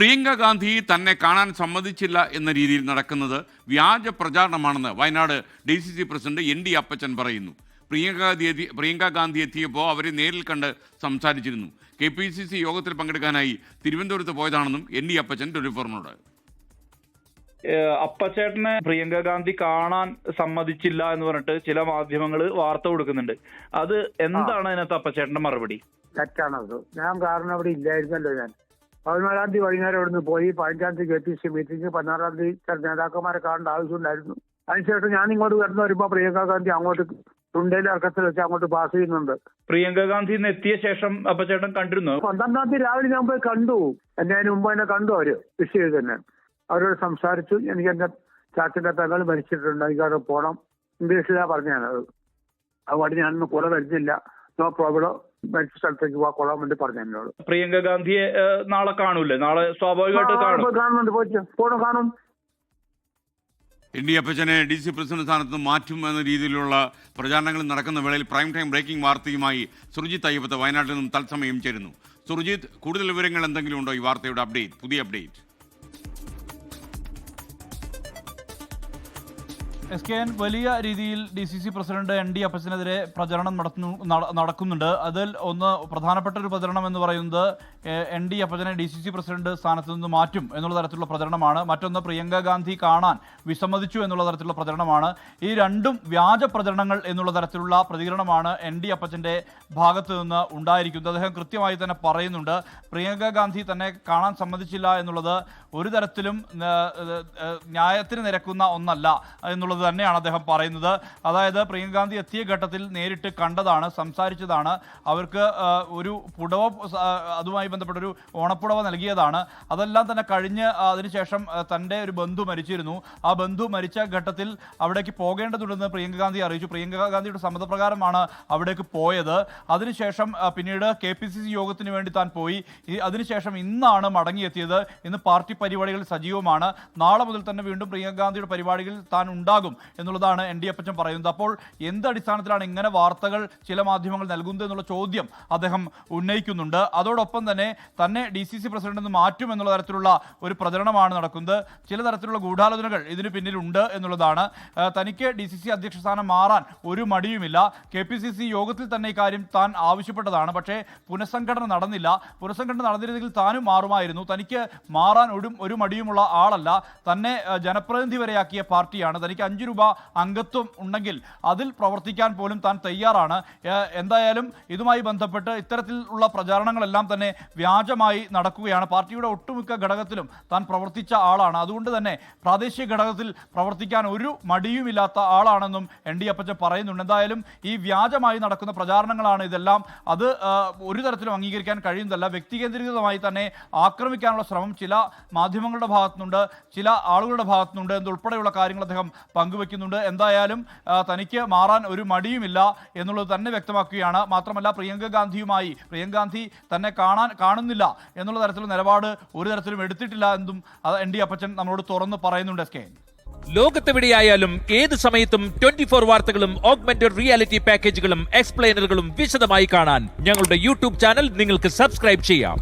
പ്രിയങ്ക ഗാന്ധി തന്നെ കാണാൻ സമ്മതിച്ചില്ല എന്ന രീതിയിൽ നടക്കുന്നത് വ്യാജ പ്രചാരണമാണെന്ന് വയനാട് DCC പ്രസിഡന്റ് ND അപ്പച്ചൻ പറയുന്നു. പ്രിയങ്ക ഗാന്ധി എത്തിയപ്പോൾ അവരെ നേരിൽ കണ്ട് സംസാരിച്ചിരുന്നു. KPCC യോഗത്തിൽ പങ്കെടുക്കാനായി തിരുവനന്തപുരത്ത് പോയതാണെന്നും ND അപ്പച്ചൻ 24നോട്. അപ്പച്ചേട്ടനെ പ്രിയങ്ക ഗാന്ധി കാണാൻ സമ്മതിച്ചില്ല എന്ന് പറഞ്ഞിട്ട് ചില മാധ്യമങ്ങൾ വാർത്ത കൊടുക്കുന്നുണ്ട്. അത് എന്താണ് അതിനകത്ത് അപ്പച്ചേട്ടന്റെ മറുപടി? തെറ്റാണത്. ഞാൻ കാരണം അവിടെ ഇല്ലായിരുന്നല്ലോ. ഞാൻ 14-ാം തീയതി വൈകുന്നേരം ഇവിടുന്ന് പോയി. 15-ാം തീയതി KPCC മീറ്റിംഗ്, 16-ാം തീയതി ചില നേതാക്കന്മാരെ കാണേണ്ട ആവശ്യമുണ്ടായിരുന്നു. അതിനുശേഷം ഞാൻ ഇങ്ങോട്ട് വരുമ്പോൾ പ്രിയങ്ക ഗാന്ധി അങ്ങോട്ട് തുണ്ടയിൽ ഇറക്കത്തിൽ വെച്ച് അങ്ങോട്ട് പാസ് ചെയ്യുന്നുണ്ട്. പ്രിയങ്ക ഗാന്ധി എത്തിയ ശേഷം അപ്പച്ചേട്ടൻ കണ്ടിരുന്നു? 12-ാം തീയതി രാവിലെ ഞാൻ പോയി കണ്ടു. അതിന് മുമ്പ് എന്നെ കണ്ടു. അവര് വിഷയം തന്നെ അവരോട് സംസാരിച്ചു. എനിക്ക് എന്റെ ചാച്ചന്റെ പെങ്ങൾ മരിച്ചിട്ടുണ്ട്, എനിക്ക് അവിടെ പോകണം. ഇംഗ്ലീഷിലാണ് പറഞ്ഞത്. അതുകൊണ്ട് ഞാനൊന്ന് കൂടെ വരുന്നില്ല, നോ പ്രോബ്ലം, മരിച്ച സ്ഥലത്തേക്ക് കൊള്ളാൻ വേണ്ടി പറഞ്ഞു എന്നോട്. പ്രിയങ്ക ഗാന്ധിയെ നാളെ കാണൂല്ലേ? നാളെ സ്വാഭാവികമായിട്ട് കാണുന്നുണ്ട്. പോണം, കാണും. ND അപ്പച്ചനെ DC പ്രസിഡന്റ് സ്ഥാനത്ത് നിന്ന് മാറ്റും എന്ന രീതിയിലുള്ള പ്രചാരണങ്ങൾ നടക്കുന്ന വേളയിൽ പ്രൈം ടൈം ബ്രേക്കിംഗ് വാർത്തയുമായി സുർജിത്ത് അയ്യപ്പത്ത് വയനാട്ടിൽ നിന്നും തത്സമയം ചേരുന്നു. സുർജിത്ത്, കൂടുതൽ വിവരങ്ങൾ എന്തെങ്കിലും ഉണ്ടോ ഈ വാർത്തയുടെ അപ്ഡേറ്റ്, പുതിയ അപ്ഡേറ്റ്? SKN വലിയ രീതിയിൽ DCC പ്രസിഡന്റ് ND അപ്പച്ചനെതിരെ പ്രചരണം നടക്കുന്നുണ്ട്. അതിൽ ഒന്ന് പ്രധാനപ്പെട്ട ഒരു പ്രചരണം എന്ന് പറയുന്നത് ND അപ്പച്ചനെ DCC പ്രസിഡന്റ് സ്ഥാനത്ത് നിന്ന് മാറ്റും എന്നുള്ള തരത്തിലുള്ള പ്രചരണമാണ്. മറ്റൊന്ന് പ്രിയങ്ക ഗാന്ധി കാണാൻ വിസമ്മതിച്ചു എന്നുള്ള തരത്തിലുള്ള പ്രചരണമാണ്. ഈ രണ്ടും വ്യാജ പ്രചരണങ്ങൾ എന്നുള്ള തരത്തിലുള്ള പ്രതികരണമാണ് ND അപ്പച്ചൻ്റെ ഭാഗത്ത് നിന്ന് ഉണ്ടായിരിക്കുന്നത്. അദ്ദേഹം കൃത്യമായി തന്നെ പറയുന്നുണ്ട്, പ്രിയങ്ക ഗാന്ധി തന്നെ കാണാൻ സമ്മതിച്ചില്ല എന്നുള്ളത് ഒരു തരത്തിലും ന്യായത്തിന് നിരക്കുന്ന ഒന്നല്ല എന്നുള്ളത് തന്നെയാണ് അദ്ദേഹം പറയുന്നത്. അതായത് പ്രിയങ്ക ഗാന്ധി എത്തിയ ഘട്ടത്തിൽ നേരിട്ട് കണ്ടതാണ്, സംസാരിച്ചതാണ്, അവർക്ക് ഒരു പുടവ, അതുമായി ബന്ധപ്പെട്ടൊരു ഓണപ്പുടവ നൽകിയതാണ്. അതെല്ലാം തന്നെ കഴിഞ്ഞ് അതിനുശേഷം തൻ്റെ ഒരു ബന്ധു മരിച്ചിരുന്നു. ആ ബന്ധു മരിച്ച ഘട്ടത്തിൽ അവിടേക്ക് പോകേണ്ടതുണ്ടെന്ന് പ്രിയങ്ക ഗാന്ധി അറിയിച്ചു. പ്രിയങ്ക ഗാന്ധിയുടെ സമ്മതപ്രകാരമാണ് അവിടേക്ക് പോയത്. അതിനുശേഷം പിന്നീട് KPCC യോഗത്തിന് വേണ്ടി താൻ പോയി. അതിനുശേഷം ഇന്നാണ് മടങ്ങിയെത്തിയത്. ഇന്ന് പാർട്ടി പരിപാടികൾ സജീവമാണ്. നാളെ മുതൽ തന്നെ വീണ്ടും പ്രിയങ്ക ഗാന്ധിയുടെ പരിപാടികളിൽ താൻ ഉണ്ടാകും എന്നുള്ളതാണ് ND അപ്പച്ചൻ പറയുന്നത്. അപ്പോൾ എന്ത് അടിസ്ഥാനത്തിലാണ് ഇങ്ങനെ വാർത്തകൾ ചില മാധ്യമങ്ങൾ നൽകുന്നത് എന്നുള്ള ചോദ്യം അദ്ദേഹം ഉന്നയിക്കുന്നുണ്ട്. അതോടൊപ്പം തന്നെ DCC പ്രസിഡന്റ് നിന്ന് മാറ്റും എന്നുള്ള തരത്തിലുള്ള ഒരു പ്രചരണമാണ് നടക്കുന്നത്. ചില തരത്തിലുള്ള ഗൂഢാലോചനകൾ ഇതിന് പിന്നിലുണ്ട് എന്നുള്ളതാണ്. തനിക്ക് DCC അധ്യക്ഷ സ്ഥാനം മാറാൻ ഒരു മടിയുമില്ല. KPCC യോഗത്തിൽ തന്നെ ഇക്കാര്യം താൻ ആവശ്യപ്പെട്ടതാണ്. പക്ഷേ പുനഃസംഘടന നടന്നില്ല. പുനഃസംഘടന നടന്നിരുന്നെങ്കിൽ താനും മാറുമായിരുന്നു. തനിക്ക് മാറാൻ ഒരു മടിയുമുള്ള ആളല്ല. തന്നെ ജനപ്രതിനിധി വരെയാക്കിയ പാർട്ടിയാണ്. തനിക്ക് 5 രൂപ അംഗത്വം ഉണ്ടെങ്കിൽ അതിൽ പ്രവർത്തിക്കാൻ പോലും താൻ തയ്യാറാണ്. എന്തായാലും ഇതുമായി ബന്ധപ്പെട്ട് ഇത്തരത്തിലുള്ള പ്രചാരണങ്ങളെല്ലാം തന്നെ വ്യാജമായി നടക്കുകയാണ്. പാർട്ടിയുടെ ഒട്ടുമിക്ക ഘടകത്തിലും താൻ പ്രവർത്തിച്ച ആളാണ്. അതുകൊണ്ട് തന്നെ പ്രാദേശിക ഘടകത്തിൽ പ്രവർത്തിക്കാൻ ഒരു മടിയുമില്ലാത്ത ആളാണെന്നും ND അപ്പച്ചൻ പറയുന്നുണ്ട്. എന്തായാലും ഈ വ്യാജമായി നടക്കുന്ന പ്രചാരണങ്ങളാണ് ഇതെല്ലാം. അത് ഒരു തരത്തിലും അംഗീകരിക്കാൻ കഴിയുന്നതല്ല. വ്യക്തികേന്ദ്രീകൃതമായി തന്നെ ആക്രമിക്കാനുള്ള ശ്രമം ചില മാധ്യമങ്ങളുടെ ഭാഗത്തുനിന്നുണ്ട്, ചില ആളുകളുടെ ഭാഗത്തുനിന്നുണ്ട് എന്നുൾപ്പെടെയുള്ള കാര്യങ്ങൾ അദ്ദേഹം പങ്കുവെക്കുന്നുണ്ട്. എന്തായാലും തനിക്ക് മാറാൻ ഒരു മടിയുമില്ല എന്നുള്ളത് തന്നെ വ്യക്തമാക്കുകയാണ്. മാത്രമല്ല പ്രിയങ്ക ഗാന്ധി തന്നെ കാണുന്നില്ല എന്നുള്ള തരത്തിലുള്ള നിലപാട് ഒരു തരത്തിലും എടുത്തിട്ടില്ല എന്നും ND അപ്പച്ചൻ നമ്മളോട് തുറന്ന് പറയുന്നുണ്ട്. SKN ലോകത്തെവിടെയായാലും ഏത് സമയത്തും 24 വാർത്തകളും ഓഗ്മെന്റഡ് റിയാലിറ്റി പാക്കേജുകളും എക്സ്പ്ലെയിനറുകളും വിശദമായി കാണാൻ ഞങ്ങളുടെ YouTube ചാനൽ നിങ്ങൾക്ക് സബ്സ്ക്രൈബ് ചെയ്യാം.